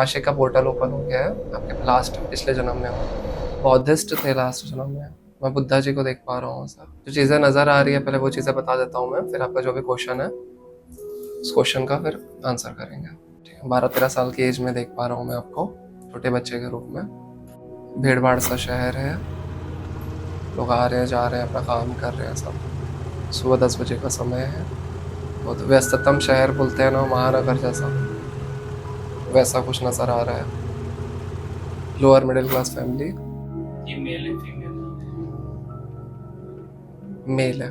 आकाशी का portal open हो गया है आपके लास्ट पिछले जन्म में हो। बौद्धिस्ट थे लास्ट जन्म में। मैं बुद्धा जी को देख पा रहा हूँ। सर जो चीज़ें नज़र आ रही है पहले वो चीज़ें बता देता हूँ मैं, फिर आपका जो भी क्वेश्चन है उस क्वेश्चन का फिर आंसर करेंगे। ठीक है, 12-13 साल की एज में देख पा रहा हूँ मैं आपको छोटे बच्चे के रूप में। भीड़ भाड़ सा शहर है, लोग आ रहे हैं जा रहे हैं अपना काम कर रहे हैं सब। सुबह 10 बजे का समय है। बहुत व्यस्ततम शहर बोलते हैं ना, महानगर जैसा, वैसा कुछ नज़र आ रहा है। Lower middle class family. ये मेल है फीमेल? मेल है।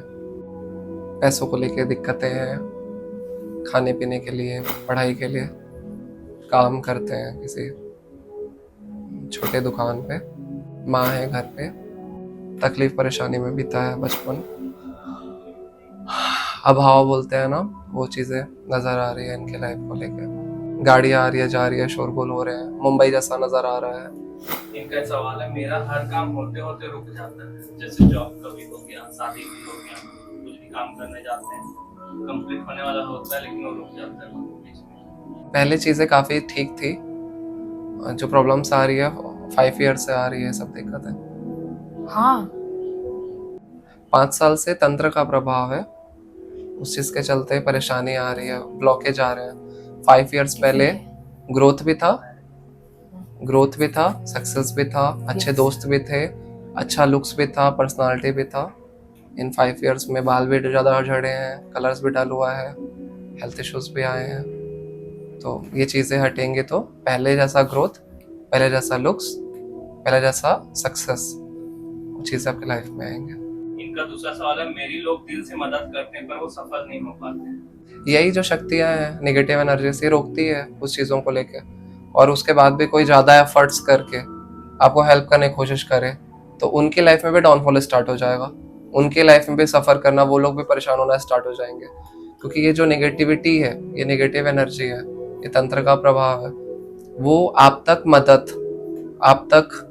पैसों को लेके दिक्कतें हैं, खाने पीने के लिए, पढ़ाई के लिए। काम करते हैं किसी छोटे दुकान पे। माँ है घर पे। तकलीफ परेशानी में बीता है बचपन। अभाव बोलते हैं ना, वो चीज़ें नज़र आ रही है इनके लाइफ को लेके। गाड़ियाँ आ रही है जा रही है, शोरगुल हो रहे हैं, मुंबई जैसा नज़र आ रहा है। इनका सवाल है, मेरा हर काम होते होते रुक जाता है, जैसे जॉब कभी हो गया, शादी भी हो गया, कुछ भी काम करने जाते हैं, कंप्लीट होने वाला होता है लेकिन वो रुक जाता है बीच में। पहले चीज़ें काफ़ी ठीक थी, जो प्रॉब्लम्स आ रही है 5 ईयर से आ रही है, सब दिक्कत है। हाँ 5 साल से तंत्र का प्रभाव है, उस चीज़ के चलते परेशानी आ रही है, ब्लॉकेज आ रहे हैं। 5 ईयर्स पहले ग्रोथ भी था, सक्सेस भी था, अच्छे दोस्त भी थे, अच्छा लुक्स भी था, पर्सनालिटी भी था। इन 5 ईयर्स में बाल भी ज़्यादा झड़े हैं, कलर्स भी डल हुआ है, हेल्थ इश्यूज भी आए हैं। तो ये चीज़ें हटेंगे तो पहले जैसा ग्रोथ, पहले जैसा लुक्स, पहले जैसा सक्सेस, वो चीज़ें आपकी लाइफ में आएंगे। इनका दूसरा सवाल है, मेरी लोग दिल से मदद करते हैं पर वो सफल नहीं हो पाते। यही जो शक्तियाँ हैं नेगेटिव एनर्जी से रोकती है उस चीज़ों को लेके, और उसके बाद भी कोई ज़्यादा एफर्ट्स करके आपको हेल्प करने की कोशिश करे तो उनकी लाइफ में भी डाउनफॉल स्टार्ट हो जाएगा, उनकी लाइफ में भी सफ़र करना, वो लोग भी परेशान होना स्टार्ट हो जाएंगे। क्योंकि ये जो नेगेटिविटी है, ये नेगेटिव एनर्जी है, ये तंत्र का प्रभाव है, वो आप तक मदद, आप तक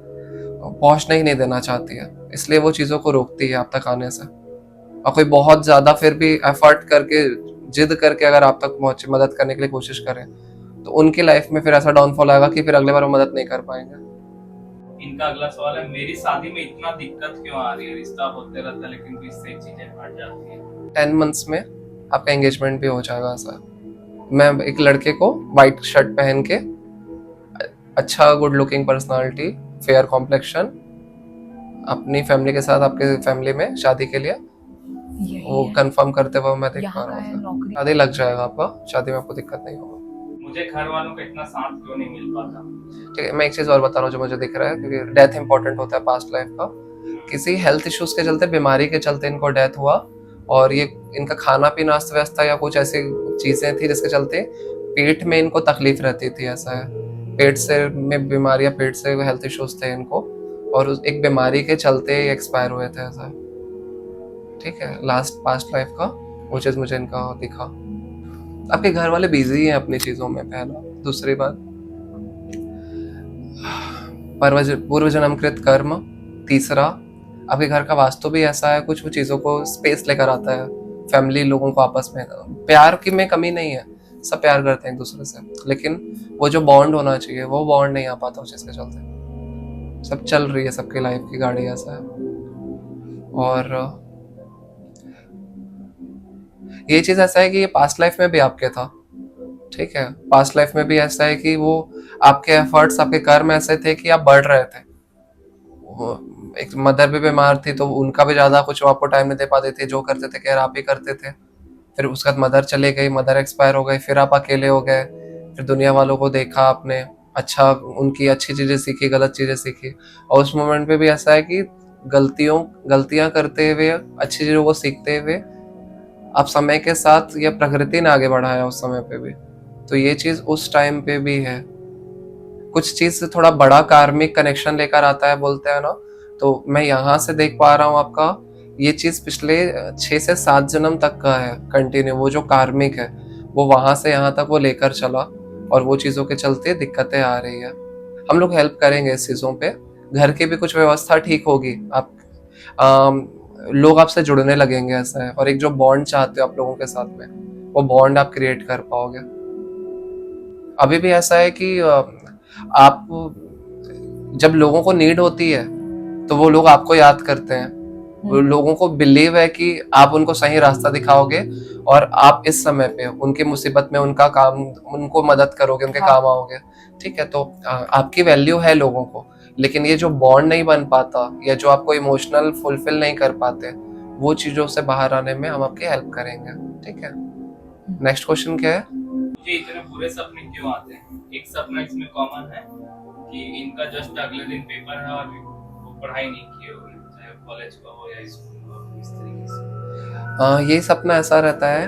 पहुंचने ही नहीं देना चाहती है, इसलिए वो चीज़ों को रोकती है आप तक आने से। और कोई बहुत ज़्यादा फिर भी एफर्ट करके, जिद करके अगर आप तक पहुंचे, मदद करने के लिए कोशिश करें, तो उनकी लाइफ में फिर ऐसा डाउनफॉल आएगा कि फिर अगले बार वो मदद नहीं कर पाएंगे। इनका अगला सवाल है, मेरी शादी में इतना दिक्कत क्यों आ रही है, रिश्ता होते रहता है लेकिन बीच से चीजें हट जाती है। 10 मंथ्स में आपका एंगेजमेंट भी हो जाएगा। ऐसा मैं एक लड़के को व्हाइट शर्ट पहन के, अच्छा good looking personality, fair complexion, अपनी फैमिली के साथ आपके फैमिली में शादी के लिए वो कंफर्म करते हुए मैं देख पा रहा हूँ। शादी लग जाएगा आपका, शादी में आपको दिक्कत नहीं होगा। मुझे घर वालों का इतना साथ क्यों नहीं मिल पाता। ठीक है, मैं एक चीज़ और बता रहा हूँ जो मुझे दिख रहा है, क्योंकि डेथ इंपॉर्टेंट होता है पास्ट लाइफ का। किसी हेल्थ इश्यूज के चलते, बीमारी के चलते इनको डेथ हुआ, और ये इनका खाना पीना अस्त व्यस्त था या कुछ ऐसी चीज़ें थी जिसके चलते पेट में इनको तकलीफ रहती थी। ऐसा है, पेट से में बीमारियाँ, पेट से हेल्थ इश्यूज थे इनको, और एक बीमारी के चलते एक्सपायर हुए थे। ऐसा, ठीक है, लास्ट पास्ट लाइफ का वो चीज़ मुझे इनका दिखा। आपके घर वाले बिजी हैं अपनी चीज़ों में, पहला। दूसरी बात, पूर्व जन्मकृत कर्म। तीसरा, आपके घर का वास्तु भी ऐसा है, कुछ वो चीज़ों को स्पेस लेकर आता है, फैमिली लोगों को आपस में। प्यार की में कमी नहीं है, सब प्यार करते हैं एक दूसरे से, लेकिन वो जो बॉन्ड होना चाहिए वो बॉन्ड नहीं आ पाता उस चीज़ के चलते। सब चल रही है सबकी लाइफ की गाड़ी, ऐसा है। और ये चीज़ ऐसा है कि ये पास्ट लाइफ में भी आपके था, ठीक है। पास्ट लाइफ में भी ऐसा है कि वो आपके एफर्ट्स, आपके कर्म ऐसे थे कि आप बढ़ रहे थे। एक मदर भी बीमार थी तो उनका भी ज़्यादा कुछ आपको टाइम नहीं दे पाते थे, जो करते थे केयर आप ही करते थे। फिर उसके बाद मदर चले गई, मदर एक्सपायर हो गई, फिर आप अकेले हो गए। फिर दुनिया वालों को देखा आपने, अच्छा, उनकी अच्छी चीज़ें सीखी, गलत चीज़ें सीखी। और उस मोमेंट पे भी ऐसा है कि गलतियाँ करते हुए, अच्छी चीज़ों को सीखते हुए आप समय के साथ, या प्रकृति ने आगे बढ़ाया उस समय पे भी, तो ये चीज़ उस टाइम पे भी है। कुछ चीज़ से थोड़ा बड़ा कार्मिक कनेक्शन लेकर आता है बोलते हैं ना, तो मैं यहाँ से देख पा रहा हूँ आपका ये चीज़ पिछले 6 से 7 जन्म तक का है कंटिन्यू। वो जो कार्मिक है वो वहाँ से यहाँ तक वो लेकर चला, और वो चीज़ों के चलते दिक्कतें आ रही है। हम लोग हेल्प करेंगे इस चीज़ों पे, घर की भी कुछ व्यवस्था ठीक होगी, आप लोग आपसे जुड़ने लगेंगे, ऐसा है। और एक जो बॉन्ड चाहते हो आप लोगों के साथ में, वो बॉन्ड आप क्रिएट कर पाओगे। अभी भी ऐसा है कि आप जब लोगों को नीड होती है तो वो लोग आपको याद करते हैं, वो लोगों को बिलीव है कि आप उनको सही रास्ता दिखाओगे और आप इस समय पे उनकी मुसीबत में उनका काम, उनको मदद करोगे, उनके हाँ। काम आओगे। ठीक है, तो आपकी वैल्यू है लोगों को, लेकिन ये जो बॉन्ड नहीं बन पाता या जो आपको इमोशनल फुलफिल नहीं कर पाते, वो चीजों से बाहर आने में हम आपकी हेल्प करेंगे। ठीक है, नेक्स्ट क्वेश्चन क्या है? मुझे इतने बुरे सपने क्यों आते हैं? एक सपना इसमें कॉमन है कि इनका जस्ट अगले दिन पेपर है और वो पढ़ाई नहीं की होगी, चाहे कॉलेज का हो या स्कूल का हो, इस तरीके से। ये सपना ऐसा रहता है,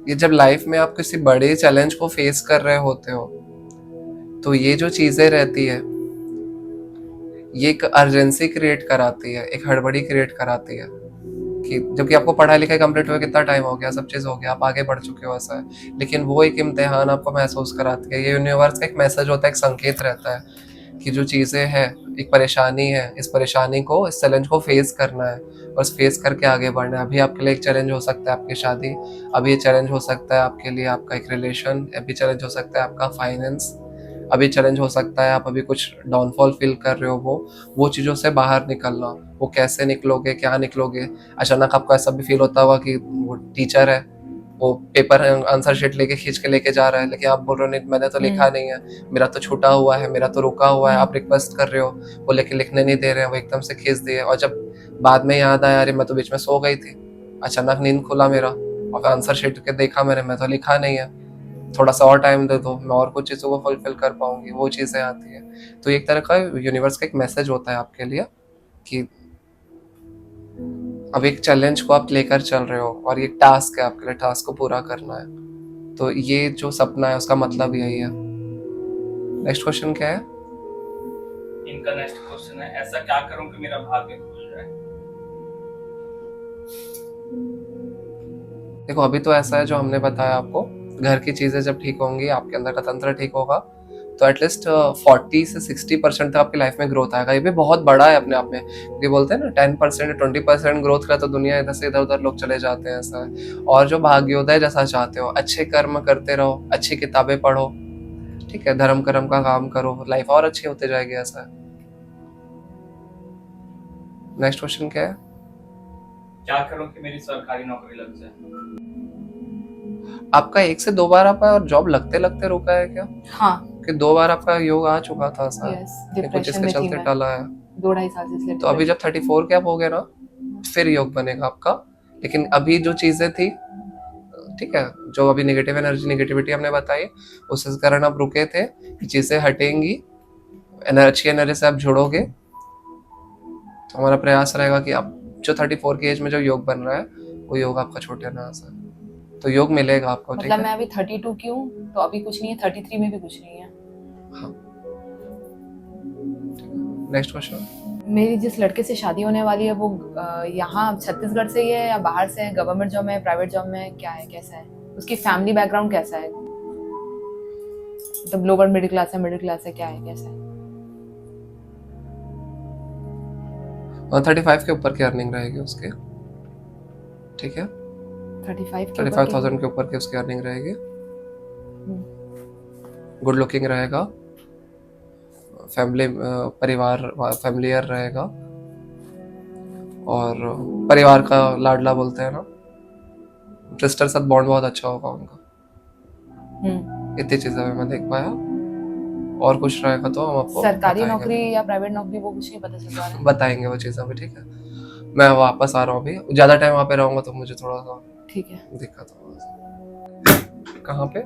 ये जब लाइफ में आप किसी बड़े चैलेंज को फेस कर रहे होते हो, तो ये जो चीजें रहती है ये एक अर्जेंसी क्रिएट कराती है, एक हड़बड़ी क्रिएट कराती है कि जबकि आपको पढ़ाई लिखाई कंप्लीट हुए कितना टाइम हो गया, सब चीज़ हो गया, आप आगे बढ़ चुके हो, ऐसा है। लेकिन वो एक इम्तिहान आपको महसूस कराती है। ये यूनिवर्स का एक मैसेज होता है, एक संकेत रहता है कि जो चीज़ें हैं, एक परेशानी है, इस परेशानी को, इस चैलेंज को फेस करना है और फेस करके आगे बढ़ना है। अभी आपके लिए एक चैलेंज हो सकता है आपकी शादी, अभी ये चैलेंज हो सकता है आपके लिए आपका एक रिलेशन, अभी चैलेंज हो सकता है आपका फाइनेंस, अभी चैलेंज हो सकता है आप अभी कुछ डाउनफॉल फील कर रहे हो, वो चीज़ों से बाहर निकलना। वो कैसे निकलोगे, क्या निकलोगे? अचानक आपको ऐसा भी फील होता होगा कि वो टीचर है, वो पेपर आंसर शीट लेके खींच के लेके जा रहा है, लेकिन आप बोल रहे हो नहीं मैंने तो लिखा नहीं है, मेरा तो छूटा हुआ है, मेरा तो रुका हुआ है। आप रिक्वेस्ट कर रहे हो, वो लेके लिखने नहीं दे रहे हैं, वो एकदम से खींच दिए। और जब बाद में याद आया, अरे मैं तो बीच में सो गई थी, अचानक नींद खुला मेरा और आंसर शीट के देखा मैंने, मैं तो लिखा नहीं है, थोड़ा सा और टाइम दे दो, मैं और कुछ चीज़ों को फुलफिल कर पाऊंगी। वो चीज़ें आती है। तो एक तरह का यूनिवर्स का एक मैसेज होता है आपके लिए कि अब एक चैलेंज को आप लेकर चल रहे हो और ये टास्क है आपके लिए, टास्क को पूरा करना है। तो ये जो सपना है उसका मतलब यही है। नेक्स्ट क्वेश्चन क्या है? इनका नेक्स्ट क्वेश्चन है, ऐसा क्या करूं कि मेरा भाग्य खुल जाए? देखो, अभी तो ऐसा है जो हमने बताया आपको, घर की चीज़ें जब ठीक होंगी, आपके अंदर का तंत्र ठीक होगा, तो एटलीस्ट 40 से 60% तक आपकी लाइफ में ग्रोथ आएगा। ये भी बहुत बड़ा है अपने आप में, क्योंकि बोलते हैं ना 10% 20% ग्रोथ का तो दुनिया इधर से इधर उधर लोग चले जाते हैं, ऐसा है। और जो भाग्योदय जैसा चाहते हो, अच्छे कर्म करते रहो, अच्छी किताबें पढ़ो, ठीक है, धर्म कर्म का काम करो, लाइफ और अच्छी होती जाएगी, ऐसा है। नेक्स्ट क्वेश्चन क्या है? क्या करूं कि मेरी सरकारी नौकरी लग जाए? आपका 1 से 2 बार आपका जॉब लगते लगते रुका है क्या? हाँ, कि 2 बार आपका योग आ चुका था, ऐसा है? यस, कि कुछ डिप्रेशन इसके में थी चलते मैं टला है? 2 ढाई साल से, इसलिए तो अभी जब 34 के आप हो गए ना, फिर योग बनेगा आपका। लेकिन अभी जो चीजें थी, ठीक है, जो अभी नेगेटिव एनर्जी, नेगेटिविटी हमने बताई, उसके कारण आप रुके थे, कि चीजें हटेंगी, अच्छी एनर्जी से आप जुड़ोगे। तो हमारा प्रयास रहेगा कि आप जो 34 की एज में जो योग बन रहा है, वो योग आपका छूटे ना, ऐसा। तो योग मिलेगा आपको, ठीक मतलब है? मैं अभी 32 की हूँ, तो अभी कुछ नहीं है, 33 में भी कुछ नहीं है। हाँ। Next question. मेरी जिस लड़के से शादी होने वाली है वो यहाँ छत्तीसगढ़ से ही है या बाहर से है? गवर्नमेंट जॉब में है, प्राइवेट जॉब में है, क्या है, कैसा है उसकी फैमिली बैकग्राउंड, कैसा है, मतलब लोअर मिडिल क्लास है, मिडिल क्लास है, क्या है, कैसा है? 35 के ऊपर की अर्निंग रहेगी उसकी, ठीक है? 35,000 के ऊपर की उसकी अर्निंग रहेगी। गुड लुकिंग रहेगा, फैमिली परिवार फैमिलियर रहेगा, और परिवार का लाडला बोलते हैं ना, सिस्टर साथ बॉन्ड बहुत अच्छा होगा उनका। इतनी चीजें मैं देख पाया, और कुछ रहेगा तो हम आपको सरकारी नौकरी या प्राइवेट नौकरी वो कुछ नहीं पता चल रहा है। बताएंगे वो चीजें भी, ठीक है? मैं वापस आ रहा हूँ अभी, ज्यादा टाइम वहाँ पे रहूंगा तो मुझे थोड़ा सा ठीक है, दिक्कत होगा। कहाँ पे?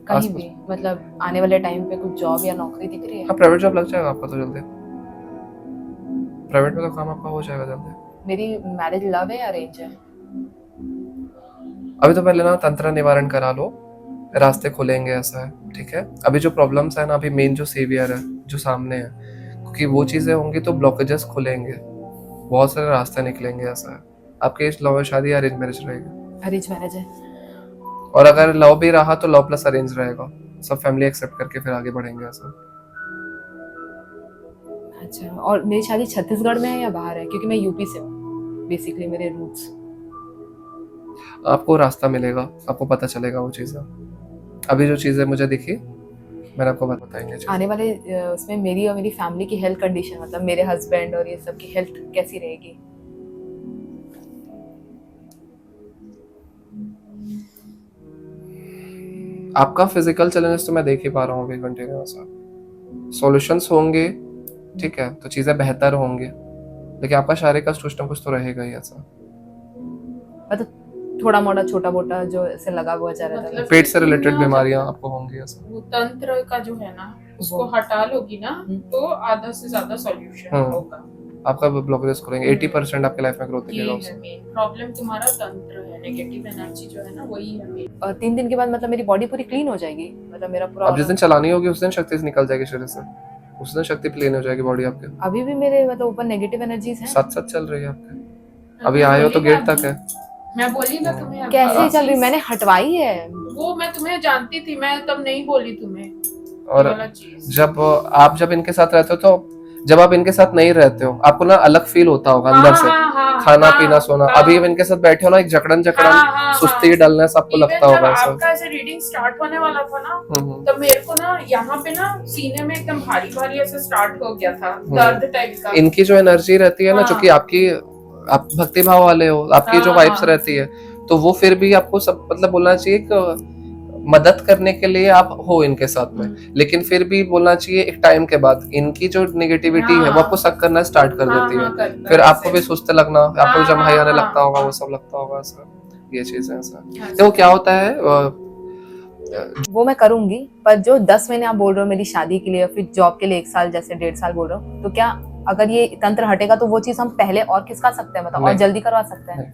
कहीं भी, मतलब आने वाले टाइम पे कुछ जॉब या नौकरी दिख रही है? हाँ, प्राइवेट जॉब लग जाएगा आपका तो जल्दी, प्राइवेट में तो काम आपका हो जाएगा जल्दी। मेरी मैरिज लव है या अरेंज है? अभी तो पहले ना तंत्र निवारण करा लो, रास्ते खुलेंगे, ऐसा है, ठीक है? अभी जो प्रॉब्लम्स है ना, अभी मेन जो सेवियर है जो सामने है, क्योंकि वो चीजें होंगी तो ब्लॉकेजेस खुलेंगे, बहुत सारे रास्ते निकलेंगे, ऐसा है। आपके इस लव शादी अरेंज मैरिज रहेगी? अरेंज मैरिज है। और अगर लव भी रहा तो लव प्लस अरेंज रहेगा, सब फैमिली एक्सेप्ट करके फिर आगे बढ़ेंगे, ऐसा। अच्छा, और मेरी शादी छत्तीसगढ़ में है या बाहर है? क्योंकि मैं यूपी से हूँ। बेसिकली मेरे रूट्स। आपको रास्ता मिलेगा, आपको पता चलेगा वो चीज़ें। अभी जो चीज़ें मुझे दिखी मैंने आपको बताएंगे चीज़ें। आने वाले उसमें मेरी और मेरी फैमिली की हेल्थ कंडीशन, मतलब मेरे हस्बैंड और ये सब की हेल्थ कैसी रहेगी? आपका फिजिकल चैलेंजेस तो मैं देख ही पा रहा हूँ अभी कंटिन्यूअस। सॉल्यूशंस होंगे, ठीक है, तो चीज़ें बेहतर होंगी, लेकिन आपका शारीरिक कष्ट कुछ ना कुछ तो रहेगा ही ऐसा। मतलब थोड़ा मोटा छोटा मोटा जो ऐसे लगा हुआ जा रहा था। मतलब पेट से तुम रिलेटेड ना बीमारियां जब आपको होंगी ऐसा। वो तंत्र का जो है ना उसको वो हटा लोगी ना तो आधा से ज्यादा सॉल्यूशन हम्म। होगा। आपका ब्लॉकेज करेंगे 80% आपके लाइफ में ग्रोथ ये दिखेगा है उससे। मेन प्रॉब्लम, तुम्हारा तंत्र है, नेगेटिव एनर्जी जो है ना वही है मेन। और 3 दिन के बाद मतलब मेरी बॉडी पूरी क्लीन हो जाएगी, मतलब मेरा पूरा अब जिस दिन चलानी होगी उस दिन शक्ति से निकल जाएगी शरीर से, उस दिन शक्ति प्लेन हो जाएगी बॉडी आपके। अभी भी मेरे मतलब ऊपर नेगेटिव एनर्जीज हैं। साथ साथ चल रही है आपके। अभी आए हो तो गेट तक है। मैं बोली ना तुम्हें अभी कैसे ये चल रही? चीज- मैंने हटवाई है। वो मैं तुम्हें जानती थी, मैं तब नहीं बोली तुम्हें ये और वाला चीज। जब इनके साथ रहते हो तो जब आप इनके साथ नहीं रहते हो आपको ना अलग फील होता होगा अंदर से। खाना पीना सोना, अभी अब इनके साथ बैठे हो ना, एक जकड़न सुस्ती डलनेस आपको लगता जब होगा ऐसा। आपका ऐसे रीडिंग स्टार्ट होने वाला था ना हम्म। तब मेरे को ना यहाँ पे ना सीने में एकदम भारी भारी ऐसे स्टार्ट हो गया था, दर्द टाइप का। इनकी जो एनर्जी रहती है ना, हाँ। चूंकि आप भक्ति भाव वाले हो, आपकी जो हाँ, वाइब्स हाँ। रहती है, तो वो फिर भी आपको सब मतलब बोलना चाहिए कि मदद करने के लिए आप हो इनके साथ में, लेकिन फिर भी बोलना चाहिए एक टाइम के बाद इनकी जो नेगेटिविटी है वो आपको सक करना स्टार्ट कर हाँ, देती हाँ, है। करता फिर है आपको भी ऐसे। सुस्त लगना, आपको हाँ, जमाई आने हाँ, लगता होगा, हाँ। वो सब लगता होगा ऐसा। ये चीज है ऐसा। हाँ, देखो क्या होता है वो मैं करूंगी, पर जो 10 महीने आप बोल रहे हो मेरी शादी के लिए, फिर जॉब के लिए 1 साल जैसे 1.5 साल बोल रहे हो, तो क्या अगर ये तंत्र हटेगा तो वो चीज हम पहले और खिसका सकते हैं, मतलब और नहीं। जल्दी करवा सकते हैं?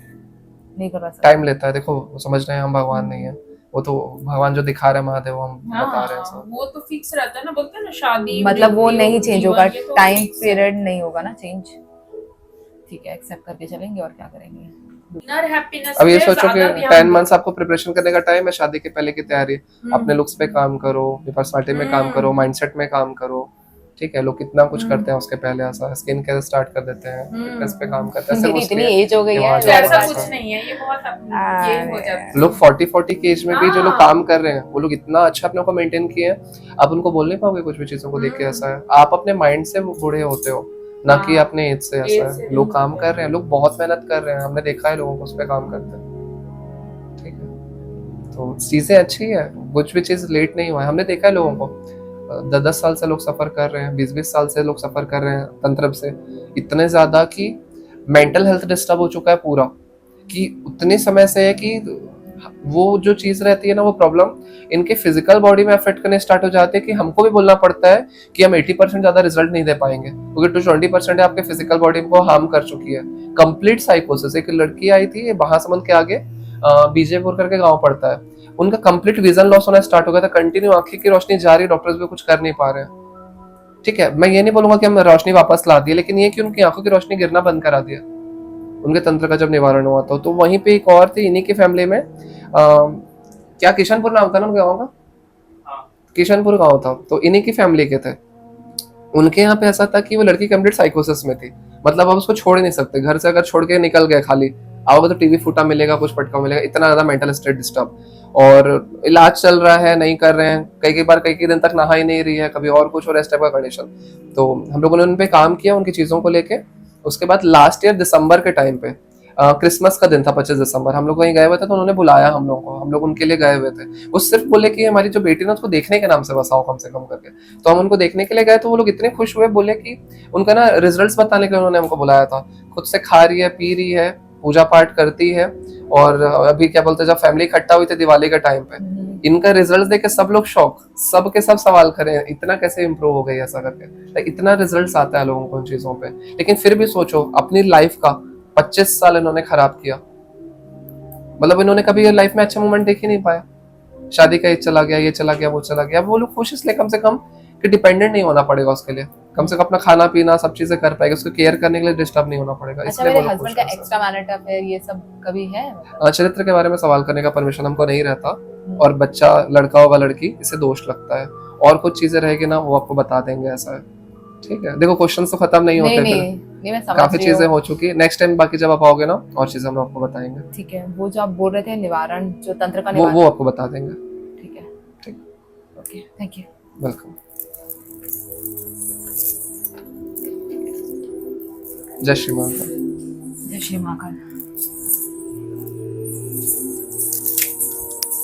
नहीं करवा सकते। टाइम लेता है। देखो समझ रहे हैं हम भगवान नहीं है, वो तो भगवान जो दिखा रहे हैं महादेव, हम बता रहे हैं हाँ, सब। वो तो फिक्स रहता है ना, बोलते हैं ना शादी मतलब वो मृत्यु, नहीं चेंज जीवन, होगा, ये तो टाइम fix है। पीरियड नहीं होगा ना चेंज। ठीक है, एक्सेप्ट करके चलेंगे और क्या करेंगे। Inner happiness अब ये पे सोचो कि ज्यादा ध्यान 10 दो। मंथ्स आपको प्रिपरेशन करने का टाइम है, शादी के पहले की तैयारी। अपने लुक्स पे काम करो, अपनी पर्सनालिटी में काम करो, माइंडसेट में काम करो, ठीक है। लोग कितना कुछ करते हैं उसके पहले, ऐसा स्किन केयर स्टार्ट कर देते हैं, फिटनेस पे काम करते हैं। मेरी इतनी एज हो गई है, तो ऐसा कुछ नहीं है, ये बहुत ये हो जाता है। लोग 40 की एज में भी जो लोग काम कर रहे हैं वो लोग इतना अच्छा अपने को मेंटेन किए हैं, आप उनको बोल नहीं पाओगे कुछ भी चीजों को देख के ऐसा है। आप अपने माइंड से बूढ़े होते हो, ना कि अपने एज से ऐसा है। लोग काम कर रहे हैं, लोग बहुत मेहनत कर रहे हैं, हमने देखा है लोगों को उस पर काम करते हैं, ठीक है। तो चीजें अच्छी है, कुछ भी चीज लेट नहीं हुआ है। हमने देखा है लोगों को 10-10 साल से लोग सफर कर रहे हैं, 20-20 साल से लोग सफर कर रहे हैं तंत्र से, इतने ज्यादा कि मेंटल हेल्थ डिस्टर्ब हो चुका है पूरा, कि उतने समय से है कि वो जो चीज रहती है ना, वो प्रॉब्लम इनके फिजिकल बॉडी में अफेक्ट करने स्टार्ट हो जाते हैं कि हमको भी बोलना पड़ता है कि हम 80% ज्यादा रिजल्ट नहीं दे पाएंगे, क्योंकि 20% आपके फिजिकल बॉडी को हार्म कर चुकी है। कंप्लीट साइकोसिस। एक लड़की आई थी महासमुंद के आगे, बीजेपुर करके गाँव पड़ता है, उनका कंप्लीट विजन लॉस होना स्टार्ट हो गया था। कंटिन्यू आंखें की रोशनी जा रही, डॉक्टर्स भी कुछ कर नहीं पा रहे हैं, ठीक है। मैं ये नहीं बोलूंगा कि हम रोशनी वापस ला दी, लेकिन ये कि उनकी आंखों की रोशनी गिरना बंद करा दिया उनके तंत्र का जब निवारण हुआ था। तो वहीं पे एक और थी इन्हीं की फैमिली में, क्या किशनपुर नाम था ना उनके गाँव का, किशनपुर गाँव था, तो इन्हीं की फैमिली के थे। उनके यहाँ पे ऐसा था कि वो लड़की कंप्लीट साइकोसिस में थी, मतलब अब उसको छोड़ ही नहीं सकते। घर से अगर छोड़ के निकल गए खाली आओगे तो टीवी फूटा मिलेगा, कुछ पटका मिलेगा, इतना ज्यादा मेंटल स्टेट डिस्टर्ब। और इलाज चल रहा है, नहीं कर रहे हैं, कई बार कई दिन तक नहा ही नहीं रही है, कभी और कुछ और इस टाइप का कंडीशन। तो हम लोगों ने उन पे काम किया उनकी चीजों को लेके। उसके बाद लास्ट ईयर दिसंबर के टाइम पे, क्रिसमस का दिन था 25 दिसंबर, हम लोग कहीं गए हुए थे तो उन्होंने बुलाया हम लोग को, हम लोग उनके लिए गए हुए थे। वो सिर्फ बोले कि हमारी जो बेटी ना उसको देखने के नाम से बसाओ कम से कम करके। तो हम उनको देखने के लिए गए, तो वो लोग इतने खुश हुए, बोले कि उनका ना रिजल्ट्स बताने के लिए उन्होंने हमको बुलाया था। खुद से खा रही है, पी रही है, पूजा पाठ करती है। और अभी क्या बोलते हैं, जब फैमिली इकट्ठा हुई थी दिवाली के टाइम पे, इनका रिजल्ट देख के सब लोग शॉक, सब के सब सवाल करें इतना कैसे इम्प्रूव हो गई ऐसा करके। इतना रिजल्ट आता है लोगों को इन चीजों पे, लेकिन फिर भी सोचो अपनी लाइफ का 25 साल इन्होंने खराब किया। मतलब इन्होंने कभी लाइफ में अच्छा मोमेंट देख ही नहीं पाया। शादी का एज चला गया, ये चला गया, वो चला गया। वो लोग खुश इसलिए कम से कम कि डिपेंडेंट नहीं होना पड़ेगा उसके लिए, कम से कम अपना खाना पीना सब चीजें कर पाएगा, उसको केयर करने के लिए डिस्टर्ब नहीं होना पड़ेगा। अच्छा, मेरे हस्बैंड का एक्स्ट्रा मैरिटल अफेयर ये सब कभी है? चरित्र के बारे में सवाल करने का परमिशन हमको नहीं रहता, और बच्चा लड़का होगा लड़की इसे दोष लगता है, और कुछ चीजें रहेगी ना वो आपको बता देंगे, ऐसा है, ठीक है, देखो क्वेश्चन तो खत्म नहीं नहीं होते नहीं फिर, नहीं, मैं समझ काफी रही चीजें हूँ। हो चुकी है। नेक्स्ट टाइम बाकी जब आप आओगे ना और चीजें हम आपको बताएंगे, ठीक है, वो जो आप बोल रहे थे निवारण, जो तंत्र का वो निवारण, आपको बता देंगे। ठीक है, ठीक, ओके, थैंक यू। वेलकम। जय श्री महाकाल। जय श्री महाकाल।